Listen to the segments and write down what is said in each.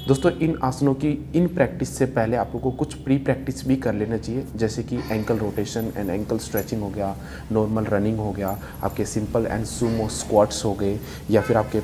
दोस्तों इन आसनों की इन प्रैक्टिस से पहले आप लोगों को कुछ प्री प्रैक्टिस भी कर लेना चाहिए, जैसे कि ankle rotation and ankle stretching हो गया, नॉर्मल रनिंग हो गया, आपके सिंपल एंड सुमो स्क्वाट्स हो गए, या फिर आपके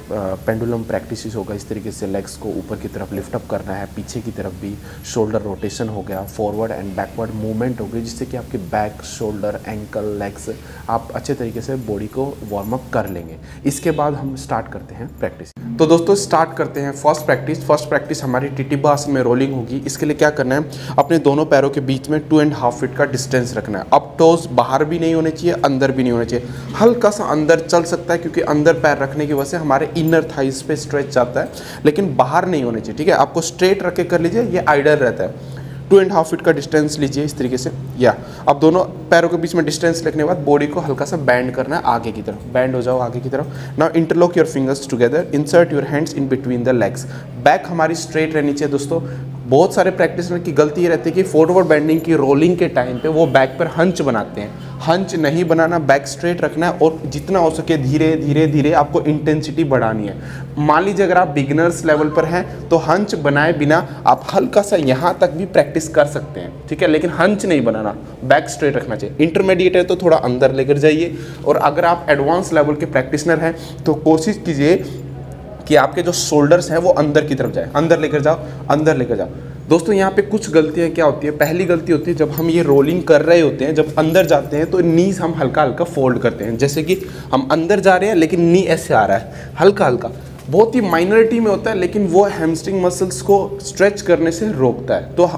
पेंडुलम प्रैक्टिस होगा। इस तरीके से लेग्स को ऊपर की तरफ लिफ्ट अप करना है, पीछे की तरफ भी शोल्डर रोटेशन हो गया, फॉरवर्ड एंड बैकवर्ड मूवमेंट हो गई, जिससे कि आपके बैक, शोल्डर, एंकल, लेग्स आप अच्छे तरीके से बॉडी को वार्म अप कर लेंगे। इसके बाद हम स्टार्ट करते हैं प्रैक्टिस। तो दोस्तों स्टार्ट करते हैं फर्स्ट प्रैक्टिस हमारी टिटिबा आसन में रोलिंग होगी। इसके लिए क्या करना है, अपने दोनों पैरों के बीच में 2.5 फीट का डिस्टेंस रखना है। अब टोज बाहर भी नहीं होने चाहिए, अंदर भी नहीं होने चाहिए, हल्का सा अंदर चल सकता है, क्योंकि अंदर पैर रखने की वजह से हमारे इनर थाइस पे स्ट्रेच जाता है, लेकिन बाहर नहीं होने चाहिए। ठीक है, आपको स्ट्रेट रख के कर लीजिए, ये आइडियल रहता है। 2.5 फीट का डिस्टेंस लीजिए इस तरीके से। या अब दोनों पैरों के बीच में डिस्टेंस रखने के बाद बॉडी को हल्का सा बैंड करना है आगे की तरफ। बैंड हो जाओ आगे की तरफ। Now interlock your fingers together, insert your hands in between the legs. Back हमारी स्ट्रेट रहनी चाहिए। दोस्तों बहुत सारे प्रैक्टिसनर की गलती ये रहती है कि फॉरवर्ड बेंडिंग की रोलिंग के टाइम पे वो बैक पर हंच बनाते हैं। हंच नहीं बनाना, बैक स्ट्रेट रखना है, और जितना हो सके धीरे धीरे धीरे आपको इंटेंसिटी बढ़ानी है। मान लीजिए अगर आप बिगिनर्स लेवल पर हैं तो हंच बनाए बिना आप हल्का सा यहाँ तक भी प्रैक्टिस कर सकते हैं। ठीक है, लेकिन हंच नहीं बनाना, बैक स्ट्रेट रखना चाहिए। इंटरमीडिएट है तो थोड़ा अंदर लेकर जाइए, और अगर आप एडवांस लेवल के प्रैक्टिसनर हैं तो कोशिश कीजिए कि आपके जो शोल्डर्स हैं वो अंदर की तरफ जाए। अंदर लेकर जाओ, अंदर लेकर जाओ। दोस्तों यहाँ पे कुछ गलतियाँ क्या होती है, पहली गलती होती है जब हम ये रोलिंग कर रहे होते हैं, जब अंदर जाते हैं तो नीज हम हल्का हल्का फोल्ड करते हैं, जैसे कि हम अंदर जा रहे हैं लेकिन नी ऐसे आ रहा है हल्का हल्का। बहुत ही माइनॉरिटी में होता है, लेकिन वो हैमस्ट्रिंग मसल्स को स्ट्रेच करने से रोकता है। तो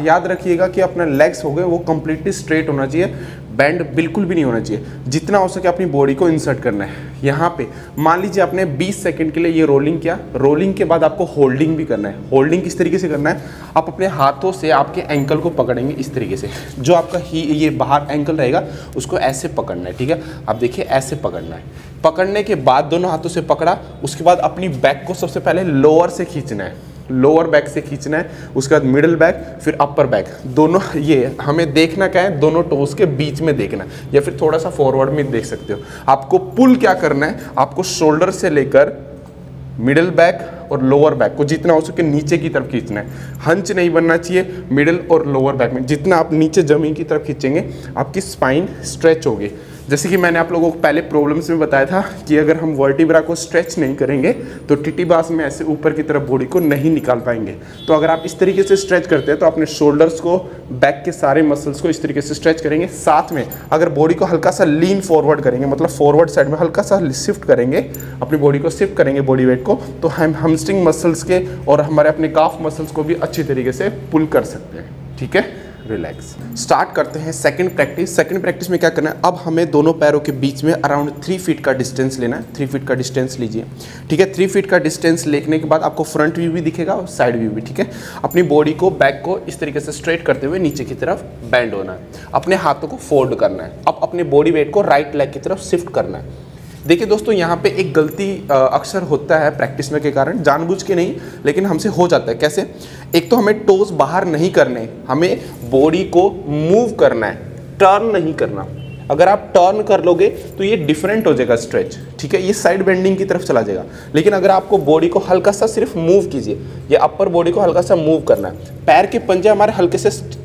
याद रखिएगा कि अपने लेग्स हो गए वो कंप्लीटली स्ट्रेट होना चाहिए, बैंड बिल्कुल भी नहीं होना चाहिए। जितना हो सके अपनी बॉडी को इंसर्ट करना है। यहाँ पे मान लीजिए आपने 20 सेकंड के लिए ये रोलिंग किया, रोलिंग के बाद आपको होल्डिंग भी करना है। होल्डिंग किस तरीके से करना है, आप अपने हाथों से आपके एंकल को पकड़ेंगे इस तरीके से, जो आपका ये बाहर एंकल रहेगा उसको ऐसे पकड़ना है। ठीक है, आप देखिए ऐसे पकड़ना है। पकड़ने के बाद दोनों हाथों से पकड़ा, उसके बाद अपनी बैक को सबसे पहले लोअर से खींचना है, लोअर बैक से खींचना है, उसके बाद मिडिल बैक, फिर अपर बैक। दोनों ये हमें देखना क्या है, दोनों टोस के बीच में देखना है, या फिर थोड़ा सा फॉरवर्ड में देख सकते हो। आपको पुल क्या करना है, आपको शोल्डर से लेकर मिडिल बैक और लोअर बैक को जितना हो सके नीचे की तरफ खींचना है। हंच नहीं बनना चाहिए मिडिल और लोअर बैक में। जितना आप नीचे जमीन की तरफ खींचेंगे आपकी स्पाइन स्ट्रेच होगी। जैसे कि मैंने आप लोगों को पहले प्रॉब्लम्स में बताया था कि अगर हम वर्टिब्रा को स्ट्रेच नहीं करेंगे तो टिटिबास में ऐसे ऊपर की तरफ बॉडी को नहीं निकाल पाएंगे। तो अगर आप इस तरीके से स्ट्रेच करते हैं तो अपने शोल्डर्स को, बैक के सारे मसल्स को इस तरीके से स्ट्रेच करेंगे। साथ में अगर बॉडी को हल्का सा लीन फॉरवर्ड करेंगे, मतलब फॉरवर्ड साइड में हल्का सा शिफ्ट करेंगे, अपनी बॉडी को शिफ्ट करेंगे बॉडी वेट को, तो हम हैमस्ट्रिंग मसल्स के और हमारे अपने काफ मसल्स को भी अच्छी तरीके से पुल कर सकते हैं। ठीक है, रिलैक्स। स्टार्ट करते हैं सेकंड प्रैक्टिस। सेकंड प्रैक्टिस में क्या करना है, अब हमें दोनों पैरों के बीच में अराउंड 3 फीट का डिस्टेंस लेना है। 3 फीट का डिस्टेंस लीजिए। ठीक है, 3 फीट का डिस्टेंस लेने के बाद आपको फ्रंट व्यू भी दिखेगा और साइड व्यू भी। ठीक है, अपनी बॉडी को, बैक को इस तरीके से स्ट्रेट करते हुए नीचे की तरफ बैंड होना है। अपने हाथों को फोल्ड करना है। अब अपने बॉडी वेट को राइट लेग की तरफ शिफ्ट करना है। देखिए दोस्तों यहाँ पे एक गलती अक्सर होता है प्रैक्टिस में के कारण, जानबूझ के नहीं लेकिन हमसे हो जाता है। कैसे, एक तो हमें टोज बाहर नहीं करने, हमें बॉडी को मूव करना है, टर्न नहीं करना। अगर आप टर्न कर लोगे तो ये डिफरेंट हो जाएगा स्ट्रेच। ठीक है, ये साइड बेंडिंग की तरफ चला जाएगा। लेकिन अगर आपको बॉडी को हल्का सा सिर्फ मूव कीजिए, ये अपर बॉडी को हल्का सा मूव करना है। पैर के पंजे हमारे हल्के से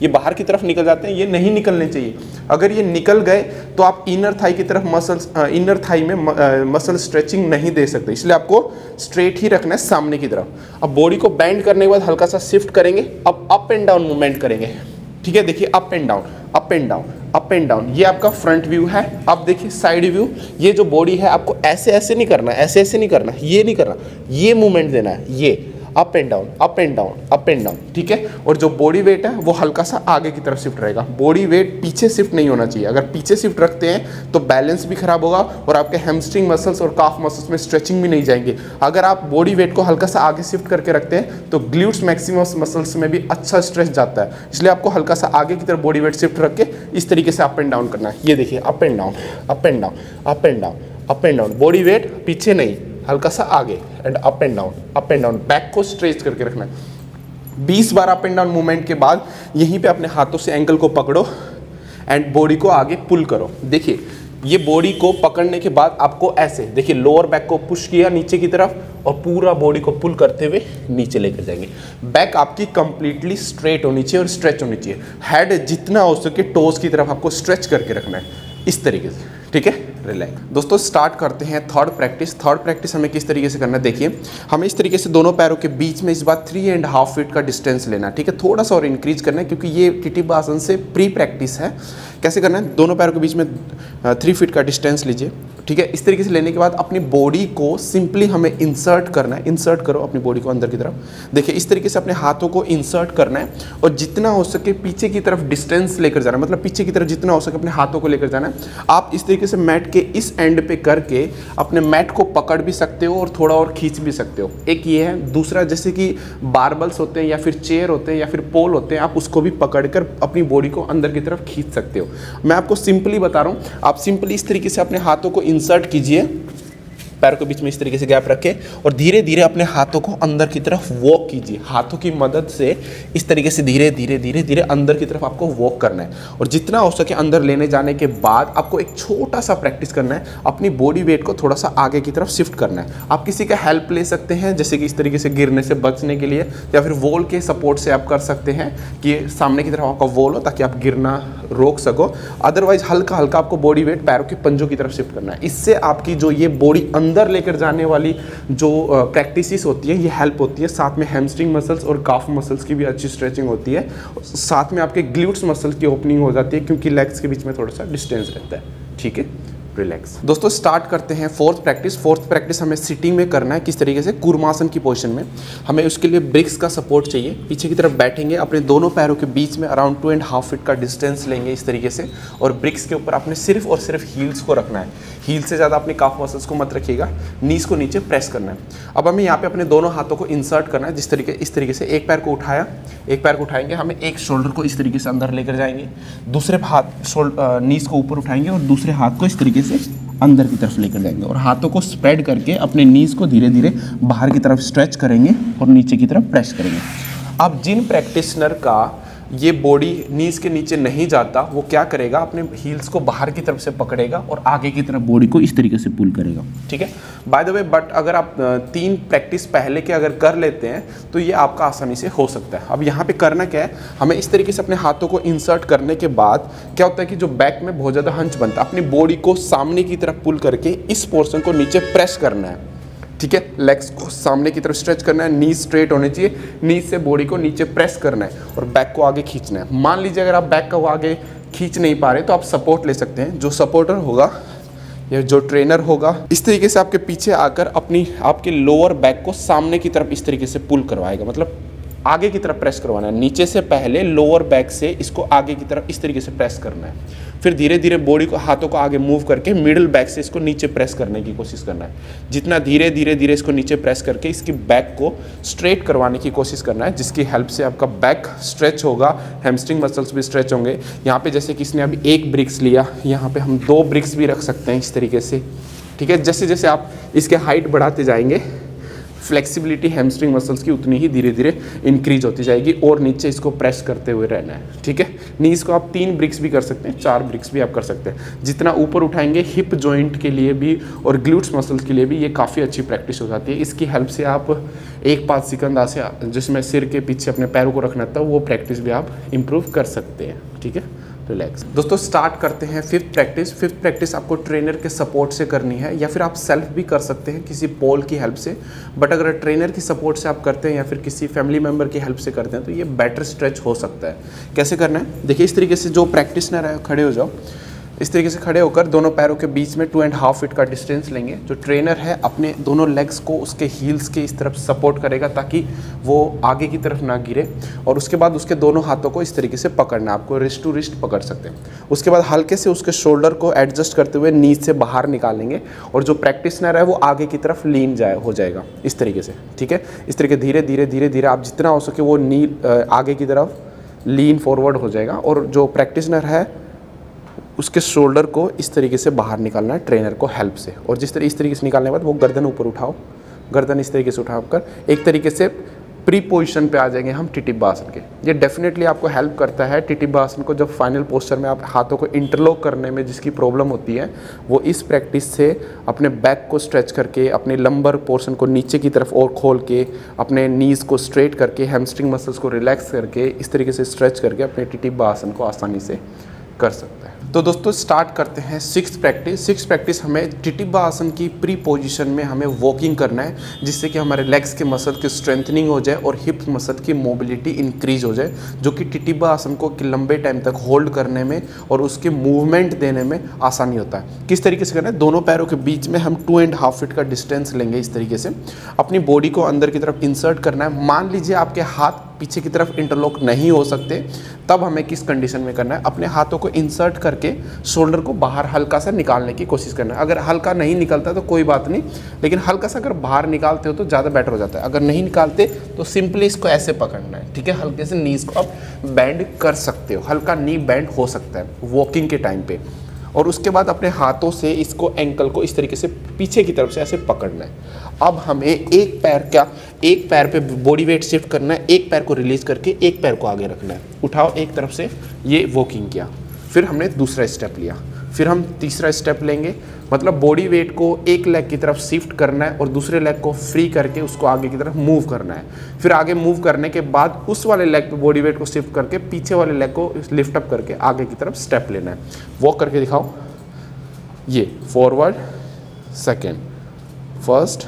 ये बाहर की तरफ निकल जाते हैं, ये नहीं निकलने चाहिए। अगर ये निकल गए तो आप इनर थाई की तरफ इनर थाई में मसल स्ट्रेचिंग नहीं दे सकते, इसलिए आपको स्ट्रेट ही रखना है सामने की तरफ। अब बॉडी को बैंड करने के बाद हल्का सा शिफ्ट करेंगे, अब अप एंड डाउन मूवमेंट करेंगे। ठीक है, देखिए up and down, up and down, up and down, ये आपका फ्रंट व्यू है। अब देखिए साइड व्यू, ये जो बॉडी है आपको ऐसे ऐसे नहीं करना, ऐसे ऐसे नहीं करना, ये नहीं करना, ये मूवमेंट देना है, ये up and down, up and down, up and down. ठीक है, और जो बॉडी वेट है वो हल्का सा आगे की तरफ शिफ्ट रहेगा। बॉडी वेट पीछे शिफ्ट नहीं होना चाहिए। अगर पीछे शिफ्ट रखते हैं तो बैलेंस भी खराब होगा और आपके हैमस्ट्रिंग मसल्स और काफ मसल्स में स्ट्रेचिंग भी नहीं जाएंगे। अगर आप बॉडी वेट को हल्का सा आगे शिफ्ट करके रखते हैं तो ग्लूट्स मैक्सिमस मसल्स में भी अच्छा स्ट्रेच जाता है, इसलिए आपको हल्का सा आगे की तरफ बॉडी वेट शिफ्ट रख के इस तरीके से अप एंड डाउन करना है। ये देखिए up and down, up and down, up and down, up and down. Body weight पीछे नहीं, हल्का सा आगे, and up and down, up and down. Back को स्ट्रेच करके रखना है। 20 बार अप एंड डाउन मूवमेंट के बाद यहीं पे अपने हाथों से एंकल को पकड़ो एंड बॉडी को आगे पुल करो। देखिए ये बॉडी को पकड़ने के बाद आपको ऐसे देखिए लोअर बैक को पुश किया नीचे की तरफ और पूरा बॉडी को पुल करते हुए नीचे लेकर जाएंगे। बैक आपकी कंप्लीटली स्ट्रेट होनी चाहिए और स्ट्रेच होनी चाहिए। हेड जितना हो सके टोज की तरफ आपको स्ट्रेच करके रखना है इस तरीके से, ठीक है। रिलैक्स। दोस्तों स्टार्ट करते हैं थर्ड प्रैक्टिस। थर्ड प्रैक्टिस हमें किस तरीके से करना है, देखिए हमें इस तरीके से दोनों पैरों के बीच में इस बार 3.5 फीट का डिस्टेंस लेना है, ठीक है। थोड़ा सा और इंक्रीज करना है क्योंकि ये टिटिबा आसन से प्री प्रैक्टिस है। कैसे करना है, दोनों पैरों के बीच में 3 फीट का डिस्टेंस लीजिए, ठीक है। इस तरीके से लेने के बाद अपनी बॉडी को सिंपली हमें इंसर्ट करना है। इंसर्ट करो अपनी बॉडी को अंदर की तरफ, देखिए इस तरीके से अपने हाथों को इंसर्ट करना है और जितना हो सके पीछे की तरफ डिस्टेंस लेकर जाना है, मतलब पीछे की तरफ जितना हो सके अपने हाथों को लेकर जाना है। आप इस तरीके से मैट के इस एंड पे करके अपने मैट को पकड़ भी सकते हो और थोड़ा और खींच भी सकते हो। एक ये है। दूसरा जैसे कि बारबल्स होते हैं या फिर चेयर होते हैं या फिर पोल होते हैं, आप उसको भी पकड़कर अपनी बॉडी को अंदर की तरफ खींच सकते हो। मैं आपको सिंपली बता रहा हूँ, आप सिंपली इस तरीके से अपने हाथों को इंसर्ट कीजिए, पैरों के बीच में इस तरीके से गैप रखें और धीरे धीरे अपने हाथों को अंदर की तरफ वॉक कीजिए। हाथों की मदद से इस तरीके से धीरे धीरे धीरे धीरे अंदर की तरफ आपको वॉक करना है और जितना हो सके अंदर लेने जाने के बाद आपको एक छोटा सा प्रैक्टिस करना है, अपनी बॉडी वेट को थोड़ा सा आगे की तरफ शिफ्ट करना है। आप किसी का हेल्प ले सकते हैं, जैसे कि इस तरीके से गिरने से बचने के लिए, या फिर वॉल के सपोर्ट से आप कर सकते हैं कि सामने की तरफ आपका वॉल हो ताकि आप गिरना रोक सको। अदरवाइज हल्का हल्का आपको बॉडी वेट पैरों के पंजों की तरफ शिफ्ट करना है। इससे आपकी जो ये बॉडी अंदर लेकर जाने वाली जो प्रैक्टिसेस होती है ये हेल्प होती है। साथ में हैमस्ट्रिंग मसल्स और काफ मसल्स की भी अच्छी स्ट्रेचिंग होती है। साथ में आपके ग्लूट्स मसल्स की ओपनिंग हो जाती है क्योंकि लेग्स के बीच में थोड़ा सा डिस्टेंस रहता है, ठीक है। रिलैक्स। दोस्तों स्टार्ट करते हैं फोर्थ प्रैक्टिस। फोर्थ प्रैक्टिस हमें सिटिंग में करना है। किस तरीके से, कूर्मासन की पोजीशन में। हमें उसके लिए ब्रिक्स का सपोर्ट चाहिए। पीछे की तरफ बैठेंगे, अपने दोनों पैरों के बीच में अराउंड 2.5 फीट का डिस्टेंस लेंगे इस तरीके से और ब्रिक्स के ऊपर आपने सिर्फ और सिर्फ हील्स को रखना है। हील से ज़्यादा अपने काफ मसल्स को मत रखिएगा, नीज को नीचे प्रेस करना है। अब हमें यहाँ पे अपने दोनों हाथों को इंसर्ट करना है इस तरीके से। एक पैर को उठाया, एक पैर को उठाएंगे, हमें एक शोल्डर को इस तरीके से अंदर लेकर जाएंगे, दूसरे हाथ नीज को ऊपर उठाएंगे और दूसरे हाथ को इस तरीके से अंदर की तरफ लेकर जाएंगे और हाथों को स्प्रेड करके अपने नीज को धीरे धीरे बाहर की तरफ स्ट्रेच करेंगे और नीचे की तरफ प्रेस करेंगे। अब जिन प्रैक्टिशनर का ये बॉडी नीज के नीचे नहीं जाता वो क्या करेगा, अपने हील्स को बाहर की तरफ से पकड़ेगा और आगे की तरफ बॉडी को इस तरीके से पुल करेगा, ठीक है। बाय द वे बट अगर आप 3 प्रैक्टिस पहले के अगर कर लेते हैं तो ये आपका आसानी से हो सकता है। अब यहाँ पे करना क्या है, हमें इस तरीके से अपने हाथों को इंसर्ट करने के बाद क्या होता है कि जो बैक में बहुत ज़्यादा हंच बनता है, अपनी बॉडी को सामने की तरफ पुल करके इस पोर्शन को नीचे प्रेस करना है, ठीक है। लेग्स को सामने की तरफ स्ट्रेच करना है, नीज स्ट्रेट होने चाहिए, नीज से बॉडी को नीचे प्रेस करना है और बैक को आगे खींचना है। मान लीजिए अगर आप बैक को आगे खींच नहीं पा रहे तो आप सपोर्ट ले सकते हैं। जो सपोर्टर होगा या जो ट्रेनर होगा इस तरीके से आपके पीछे आकर आपके लोअर बैक को सामने की तरफ इस तरीके से पुल करवाएगा, मतलब आगे की तरफ प्रेस करवाना है। नीचे से पहले लोअर बैक से इसको आगे की तरफ इस तरीके से प्रेस करना है, फिर धीरे धीरे बॉडी को हाथों को आगे मूव करके मिडिल बैक से इसको नीचे प्रेस करने की कोशिश करना है। जितना धीरे धीरे धीरे इसको नीचे प्रेस करके इसकी बैक को स्ट्रेट करवाने की कोशिश करना है, जिसकी हेल्प से आपका बैक स्ट्रेच होगा, हैमस्ट्रिंग मसल्स भी स्ट्रेच होंगे। यहाँ पे जैसे कि इसने अभी 1 ब्रिक्स लिया, यहाँ पे हम 2 ब्रिक्स भी रख सकते हैं इस तरीके से, ठीक है। जैसे जैसे आप इसके हाइट बढ़ाते जाएंगे फ्लेक्सिबिलिटी हैमस्ट्रिंग मसल्स की उतनी ही धीरे धीरे इंक्रीज होती जाएगी और नीचे इसको प्रेस करते हुए रहना है, ठीक है। नीज को आप 3 ब्रिक्स भी कर सकते हैं, 4 ब्रिक्स भी आप कर सकते हैं। जितना ऊपर उठाएंगे हिप जॉइंट के लिए भी और ग्लूट्स मसल्स के लिए भी ये काफ़ी अच्छी प्रैक्टिस हो जाती है। इसकी हेल्प से आप 1-5 सेकंड से जिसमें सिर के पीछे अपने पैरों को रखना था वो प्रैक्टिस भी आप इम्प्रूव कर सकते हैं, ठीक है। रिलैक्स। दोस्तों स्टार्ट करते हैं 5th प्रैक्टिस। 5th प्रैक्टिस आपको ट्रेनर के सपोर्ट से करनी है या फिर आप सेल्फ भी कर सकते हैं किसी पोल की हेल्प से, बट अगर ट्रेनर की सपोर्ट से आप करते हैं या फिर किसी फैमिली मेम्बर की हेल्प से करते हैं तो ये बेटर स्ट्रेच हो सकता है। कैसे करना है, देखिए इस तरीके से जो प्रैक्टिशनर है खड़े हो जाओ, इस तरीके से खड़े होकर दोनों पैरों के बीच में 2.5 फीट का डिस्टेंस लेंगे। जो ट्रेनर है अपने दोनों लेग्स को उसके हील्स के इस तरफ सपोर्ट करेगा ताकि वो आगे की तरफ ना गिरे और उसके बाद उसके दोनों हाथों को इस तरीके से पकड़ना, आपको रिस्ट टू रिस्ट पकड़ सकते हैं। उसके बाद हल्के से उसके शोल्डर को एडजस्ट करते हुए नीज से बाहर निकालेंगे और जो प्रैक्टिशनर है वो आगे की तरफ लीन हो जाएगा इस तरीके से, ठीक है। इस तरीके धीरे धीरे धीरे धीरे आप जितना हो सके वो आगे की तरफ लीन फॉरवर्ड हो जाएगा और जो प्रैक्टिशनर है उसके शोल्डर को इस तरीके से बाहर निकालना है ट्रेनर को हेल्प से। और इस तरीके से निकालने के बाद वो गर्दन ऊपर उठाओ, गर्दन इस तरीके से उठाकर एक तरीके से प्री पोजीशन पे आ जाएंगे हम टिटिब्बा आसन के। ये डेफिनेटली आपको हेल्प करता है टिटिब्बा आसन को जब फाइनल पोस्चर में आप हाथों को इंटरलॉक करने में जिसकी प्रॉब्लम होती है, वो इस प्रैक्टिस से अपने बैक को स्ट्रेच करके, अपने लंबर पोर्शन को नीचे की तरफ और खोल के, अपने नीज़ को स्ट्रेट करके, हैमस्ट्रिंग मसल्स को रिलैक्स करके, इस तरीके से स्ट्रेच करके अपने टिटिब्बा आसन को आसानी से कर सकता है। तो दोस्तों स्टार्ट करते हैं सिक्स्थ प्रैक्टिस हमें टिटिब्बा आसन की प्री पोजीशन में हमें वॉकिंग करना है, जिससे कि हमारे लेग्स के मसल की स्ट्रेंथनिंग हो जाए और हिप मसल की मोबिलिटी इंक्रीज हो जाए, जो कि टिटिब्बा आसन को लंबे टाइम तक होल्ड करने में और उसके मूवमेंट देने में आसानी होता है। किस तरीके से करना है, दोनों पैरों के बीच में हम 2.5 फीट का डिस्टेंस लेंगे। इस तरीके से अपनी बॉडी को अंदर की तरफ इंसर्ट करना है। मान लीजिए आपके हाथ पीछे की तरफ इंटरलॉक नहीं हो सकते, तब हमें किस कंडीशन में करना है, अपने हाथों को इंसर्ट करके शोल्डर को बाहर हल्का सा निकालने की कोशिश करना है। अगर हल्का नहीं निकलता तो कोई बात नहीं, लेकिन हल्का सा अगर बाहर निकालते हो तो ज़्यादा बेटर हो जाता है। अगर नहीं निकालते तो सिंपली इसको ऐसे पकड़ना है, ठीक है। हल्के से नीज को आप बेंड कर सकते हो, हल्का नी बेंड हो सकता है वॉकिंग के टाइम पे। और उसके बाद अपने हाथों से इसको एंकल को इस तरीके से पीछे की तरफ से ऐसे पकड़ना है। अब हमें एक पैर पे बॉडी वेट शिफ्ट करना है, एक पैर को रिलीज करके एक पैर को आगे रखना है। उठाओ एक तरफ से, ये वॉकिंग किया, फिर हमने दूसरा स्टेप लिया, फिर हम तीसरा स्टेप लेंगे। मतलब बॉडी वेट को एक लेग की तरफ शिफ्ट करना है और दूसरे लेग को फ्री करके उसको आगे की तरफ मूव करना है। फिर आगे मूव करने के बाद उस वाले लेग पे बॉडी वेट को शिफ्ट करके पीछे वाले लेग को लिफ्ट अप करके आगे की तरफ स्टेप लेना है। वॉक करके दिखाओ, ये फॉरवर्ड सेकेंड, फर्स्ट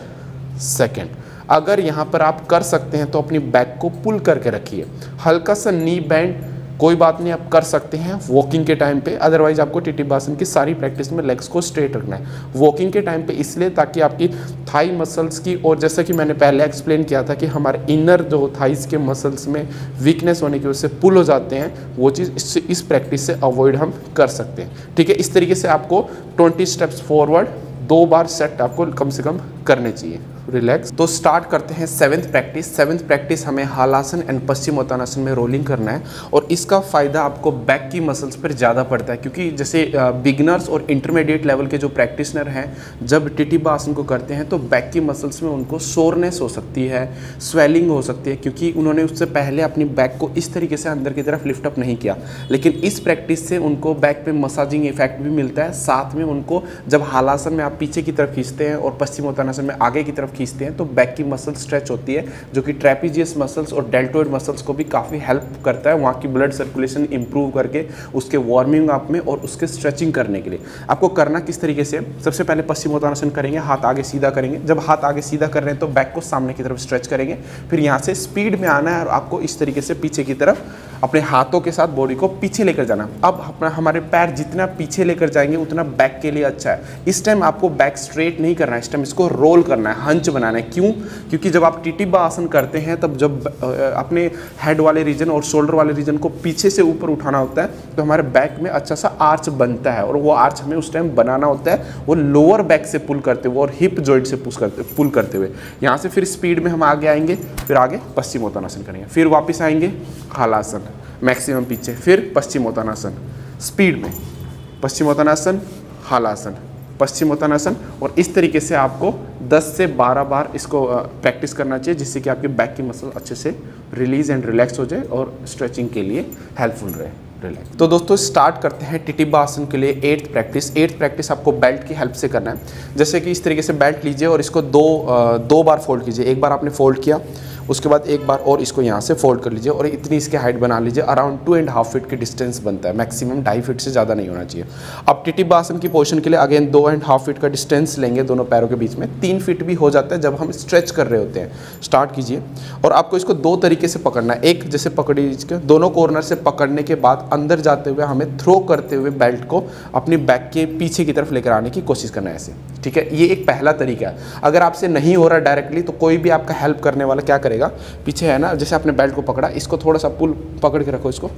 सेकेंड। अगर यहाँ पर आप कर सकते हैं तो अपनी बैक को पुल करके रखिए, हल्का सा नी बैंड, कोई बात नहीं, आप कर सकते हैं वॉकिंग के टाइम पे। अदरवाइज आपको टिटिब्बा आसन की सारी प्रैक्टिस में लेग्स को स्ट्रेट रखना है वॉकिंग के टाइम पे, इसलिए ताकि आपकी थाई मसल्स की, और जैसा कि मैंने पहले एक्सप्लेन किया था कि हमारे इनर जो थाइस के मसल्स में वीकनेस होने की वजह से पुल हो जाते हैं, वो चीज़ इस प्रैक्टिस से अवॉइड हम कर सकते हैं, ठीक है। इस तरीके से आपको 20 स्टेप्स फॉरवर्ड 2 बार सेट आपको कम से कम करने चाहिए। रिलैक्स। तो स्टार्ट करते हैं सेवेंथ प्रैक्टिस हमें हलासन एंड पश्चिमोत्तानासन में रोलिंग करना है, और इसका फ़ायदा आपको बैक की मसल्स पर ज़्यादा पड़ता है, क्योंकि जैसे बिगनर्स और इंटरमीडिएट लेवल के जो प्रैक्टिशनर हैं जब टिटिब्बा आसन को करते हैं तो बैक की मसल्स में उनको सोरनेस हो सकती है, स्वेलिंग हो सकती है, क्योंकि उन्होंने उससे पहले अपनी बैक को इस तरीके से अंदर की तरफ लिफ्ट अप नहीं किया। लेकिन इस प्रैक्टिस से उनको बैक पे मसाजिंग इफेक्ट भी मिलता है, साथ में उनको जब हलासन में आप पीछे की तरफ खींचते हैं और पश्चिमोत्तानासन में आगे की तरफ खींचते हैं तो बैक की मसल स्ट्रेच होती है, जो कि ट्रेपीजियस मसल्स और डेल्टोइड मसल्स को भी काफ़ी हेल्प करता है वहाँ की ब्लड सर्कुलेशन इंप्रूव करके उसके वार्मिंग अप में और उसके स्ट्रेचिंग करने के लिए। आपको करना किस तरीके से, सबसे पहले पश्चिमोत्तानासन करेंगे, हाथ आगे सीधा करेंगे। जब हाथ आगे सीधा कर रहे हैं तो बैक को सामने की तरफ स्ट्रेच करेंगे, फिर यहाँ से स्पीड में आना है और आपको इस तरीके से पीछे की तरफ अपने हाथों के साथ बॉडी को पीछे लेकर जाना। अब अपना हमारे पैर जितना पीछे लेकर जाएंगे उतना बैक के लिए अच्छा है। इस टाइम आपको बैक स्ट्रेट नहीं करना है, इस टाइम इसको रोल करना है, हंच बनाना है। क्यों? क्योंकि जब आप टिटिब्बा आसन करते हैं तब जब अपने हेड वाले रीजन और शोल्डर वाले रीजन को पीछे से ऊपर उठाना होता है तो हमारे बैक में अच्छा सा आर्च बनता है, और वो आर्च हमें उस टाइम बनाना होता है वो लोअर बैक से पुल करते हुए और हिप जॉइंट से पुल करते हुए। यहाँ से फिर स्पीड में हम आगे आएंगे, फिर आगे पश्चिमोत्तानासन करेंगे, फिर वापस आएंगे हलासन मैक्सिमम पीछे, फिर पश्चिमोत्तानासन स्पीड में, पश्चिमोत्तानासन हलासन पश्चिमोत्तानासन, और इस तरीके से आपको 10 से 12 बार इसको प्रैक्टिस करना चाहिए, जिससे कि आपकी बैक की मसल अच्छे से रिलीज एंड रिलैक्स हो जाए और स्ट्रेचिंग के लिए हेल्पफुल रहे। रिलैक्स। तो दोस्तों स्टार्ट करते हैं टिटिब्बा आसन के लिए 8th प्रैक्टिस आपको बेल्ट की हेल्प से करना है। जैसे कि इस तरीके से बेल्ट लीजिए और इसको दो बार फोल्ड कीजिए। एक बार आपने फोल्ड किया, उसके बाद एक बार और इसको यहाँ से फोल्ड कर लीजिए और इतनी इसकी हाइट बना लीजिए। अराउंड 2.5 फीट की डिस्टेंस बनता है, मैक्सिमम 2.5 फीट से ज़्यादा नहीं होना चाहिए। अब टिटिब्बा आसन की पोजीशन के लिए अगेन 2.5 फीट का डिस्टेंस लेंगे दोनों पैरों के बीच में। 3 फीट भी हो जाता है जब हम स्ट्रेच कर रहे होते हैं। स्टार्ट कीजिए और आपको इसको 2 तरीके से पकड़ना है। एक जैसे पकड़िए, दोनों कॉर्नर से पकड़ने के बाद अंदर जाते हुए हमें थ्रो करते हुए बेल्ट को अपनी बैक के पीछे की तरफ लेकर आने की कोशिश करना है ऐसे, ठीक है। ये एक पहला तरीका है। अगर आपसे नहीं हो रहा डायरेक्टली तो कोई भी आपका हेल्प करने वाला क्या करेगा, पीछे है ना, जैसे आपने बेल्ट को पकड़ा, इसको थोड़ा सा पुल पकड़ के रखो, इसको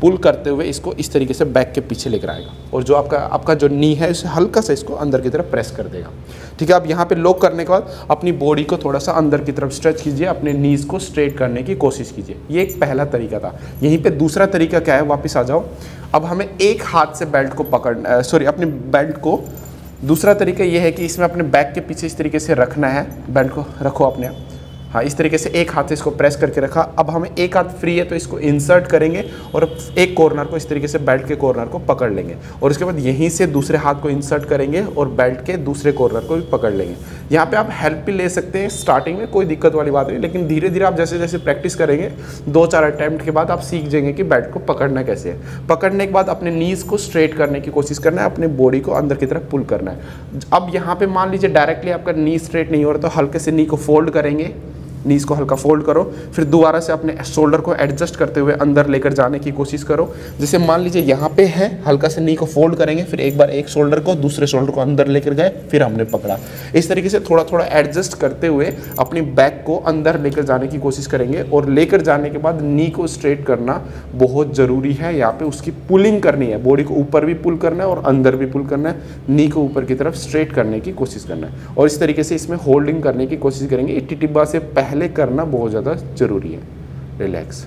पुल करते हुए इसको इस तरीके से बैक के पीछे लेकर आएगा और जो आपका जो नी है उसे हल्का सा इसको अंदर की तरफ प्रेस कर देगा, ठीक है। अब यहाँ पे लॉक करने के बाद अपनी बॉडी को थोड़ा सा अंदर की तरफ स्ट्रेच कीजिए, अपने नीज को स्ट्रेट करने की कोशिश कीजिए। ये एक पहला तरीका था। यहीं पे दूसरा तरीका क्या है, वापस आ जाओ। अब हमें एक हाथ से बेल्ट को पकड़ना, अपने बेल्ट को, दूसरा तरीका ये है कि इसमें अपने बैक के पीछे इस तरीके से रखना है, बेल्ट को रखो अपने आप, हाँ, इस तरीके से एक हाथ से इसको प्रेस करके रखा। अब हमें एक हाथ फ्री है तो इसको इंसर्ट करेंगे और एक कॉर्नर को इस तरीके से बेल्ट के कॉर्नर को पकड़ लेंगे और उसके बाद यहीं से दूसरे हाथ को इंसर्ट करेंगे और बेल्ट के दूसरे कॉर्नर को भी पकड़ लेंगे। यहाँ पे आप हेल्प भी ले सकते हैं, स्टार्टिंग में कोई दिक्कत वाली बात नहीं, लेकिन धीरे धीरे आप जैसे जैसे प्रैक्टिस करेंगे 2-4 अटैम्प्ट के बाद आप सीख जाएंगे कि बेल्ट को पकड़ना कैसे है। पकड़ने के बाद अपने नीज को स्ट्रेट करने की कोशिश करना है, अपने बॉडी को अंदर की तरफ पुल करना है। अब यहाँ पे मान लीजिए डायरेक्टली आपका नी स्ट्रेट नहीं हो रहा तो हल्के से नी को फोल्ड करेंगे, नीज को हल्का फोल्ड करो, फिर दोबारा से अपने शोल्डर को एडजस्ट करते हुए अंदर लेकर जाने की कोशिश करो। जैसे मान लीजिए यहाँ पे है, हल्का से नी को फोल्ड करेंगे, फिर एक बार एक शोल्डर को दूसरे शोल्डर को अंदर लेकर गए, फिर हमने पकड़ा। इस तरीके से थोड़ा थोड़ा एडजस्ट करते हुए अपनी बैक को अंदर लेकर जाने की कोशिश करेंगे और लेकर जाने के बाद नी को स्ट्रेट करना बहुत ज़रूरी है। यहाँ पे उसकी पुलिंग करनी है, बॉडी को ऊपर भी पुल करना है और अंदर भी पुल करना है, नी को ऊपर की तरफ स्ट्रेट करने की कोशिश करना है और इस तरीके से इसमें होल्डिंग करने की कोशिश करेंगे। टिटिब्बा से पहले करना बहुत ज़्यादा ज़रूरी है। रिलैक्स।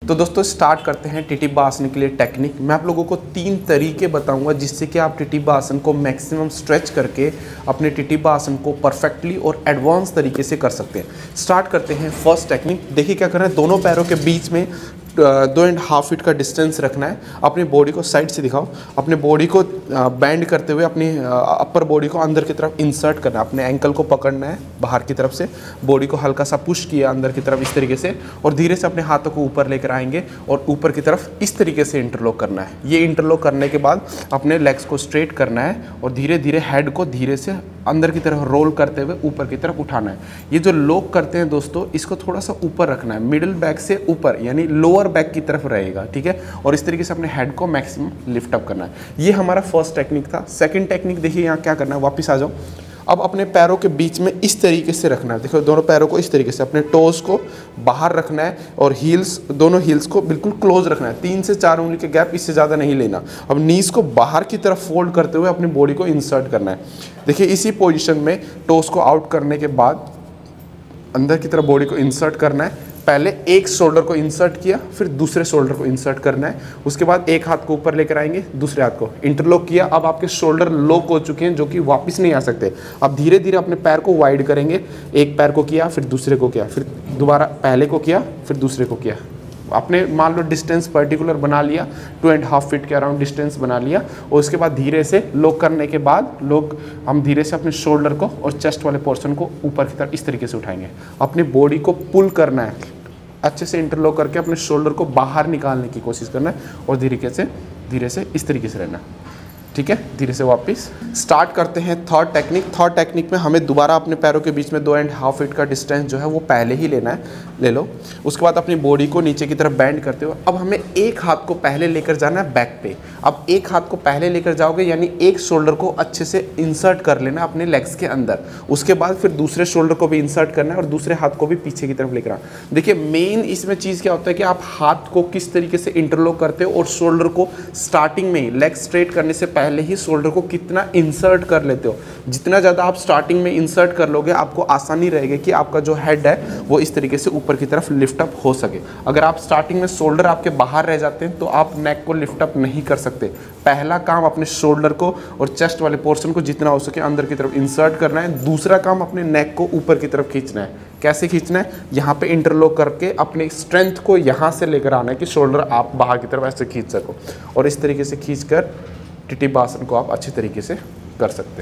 तो दोस्तों स्टार्ट करते हैं टिटिब्बा आसन के लिए टेक्निक। मैं आप लोगों को 3 तरीके बताऊंगा जिससे कि आप टिटिब्बा आसन को मैक्सिमम स्ट्रेच करके अपने टिटिब्बा आसन को परफेक्टली और एडवांस तरीके से कर सकते हैं। स्टार्ट करते हैं फर्स्ट टेक्निक। देखिए क्या करना है, दोनों पैरों के बीच में 2.5 फीट का डिस्टेंस रखना है। अपनी बॉडी को साइड से दिखाओ, अपने बॉडी को बैंड करते हुए अपनी अपर बॉडी को अंदर की तरफ इंसर्ट करना है, अपने एंकल को पकड़ना है बाहर की तरफ से, बॉडी को हल्का सा पुश किया अंदर की तरफ इस तरीके से और धीरे से अपने हाथों को ऊपर लेकर आएंगे और ऊपर की तरफ इस तरीके से इंटरलॉक करना है। ये इंटरलॉक करने के बाद अपने लेग्स को स्ट्रेट करना है और धीरे धीरे हेड को धीरे से अंदर की तरफ रोल करते हुए ऊपर की तरफ उठाना है। ये जो लॉक करते हैं दोस्तों, इसको थोड़ा सा ऊपर रखना है, मिडिल बैक से ऊपर यानी लोअर बैक की तरफ रहेगा, ठीक है। और इस तरीके से अपने हेड को मैक्सिमम लिफ्ट अप करना है। ये हमारा फर्स्ट टेक्निक था। सेकंड टेक्निक देखिए यहाँ क्या करना है, वापस आ जाओ। अब अपने पैरों के बीच में इस तरीके से रखना है, देखो दोनों पैरों को इस तरीके से, अपने टोज को बाहर रखना है और हील्स, दोनों हील्स को बिल्कुल क्लोज रखना है, 3 से 4 उंगली के गैप, इससे ज़्यादा नहीं लेना। अब नीज को बाहर की तरफ फोल्ड करते हुए अपनी बॉडी को इंसर्ट करना है। देखिए इसी पोजीशन में टोज को आउट करने के बाद अंदर की तरफ बॉडी को इंसर्ट करना है। पहले एक शोल्डर को इंसर्ट किया, फिर दूसरे शोल्डर को इंसर्ट करना है। उसके बाद एक हाथ को ऊपर लेकर आएंगे, दूसरे हाथ को इंटरलॉक किया। अब आपके शोल्डर लॉक हो चुके हैं जो कि वापस नहीं आ सकते। अब धीरे धीरे अपने पैर को वाइड करेंगे, एक पैर को किया, फिर दूसरे को किया, फिर दोबारा पहले को किया, फिर दूसरे को किया। आपने मान लो डिस्टेंस पर्टिकुलर बना लिया, 2.5 फीट के अराउंड डिस्टेंस बना लिया और उसके बाद धीरे से लॉक करने के बाद हम धीरे से अपने शोल्डर को और चेस्ट वाले पोर्शन को ऊपर की तरफ इस तरीके से उठाएंगे। अपनी बॉडी को पुल करना है, अच्छे से इंटरलॉक करके अपने शोल्डर को बाहर निकालने की कोशिश करना है और धीरे से इस तरीके से रहना, ठीक है। धीरे से वापस स्टार्ट करते हैं थर्ड टेक्निक। थर्ड टेक्निक में हमें दोबारा अपने पैरों के बीच में 2.5 फीट का डिस्टेंस जो है वो पहले ही लेना है, ले लो। उसके बाद अपनी बॉडी को नीचे की तरफ बैंड करते हो। अब हमें एक हाथ को पहले लेकर जाना है बैक पे। अब एक हाथ को पहले लेकर जाओगे यानी एक शोल्डर को अच्छे से इंसर्ट कर लेना अपने लेग्स के अंदर। उसके बाद फिर दूसरे शोल्डर को भी इंसर्ट करना है और दूसरे हाथ को भी पीछे की तरफ लेकर आना। देखिए मेन इसमें चीज़ क्या होता है कि आप हाथ को किस तरीके से इंटरलॉक करते हो और शोल्डर को स्टार्टिंग में लेग स्ट्रेट करने से पहले ही शोल्डर को कितना इंसर्ट कर लेते हो। जितना ज़्यादा आप स्टार्टिंग में इंसर्ट कर लोगे आपको आसानी रहेगी कि आपका जो हेड है वो इस तरीके से ऊपर की तरफ लिफ्ट अप हो सके। अगर आप स्टार्टिंग में शोल्डर आपके बाहर रह जाते हैं तो आप नेक को लिफ्ट अप नहीं कर सकते। पहला काम अपने शोल्डर को और चेस्ट वाले पोर्शन को जितना हो सके अंदर की तरफ इंसर्ट करना है। दूसरा काम अपने नेक को ऊपर की तरफ खींचना है। कैसे खींचना है, यहाँ पे इंटरलॉक करके अपने स्ट्रेंथ को यहाँ से लेकर आना है कि शोल्डर आप बाहर की तरफ ऐसे खींच सको और इस तरीके से खींचकर टिटिब्बा आसन को आप अच्छे तरीके से कर सकते हैं।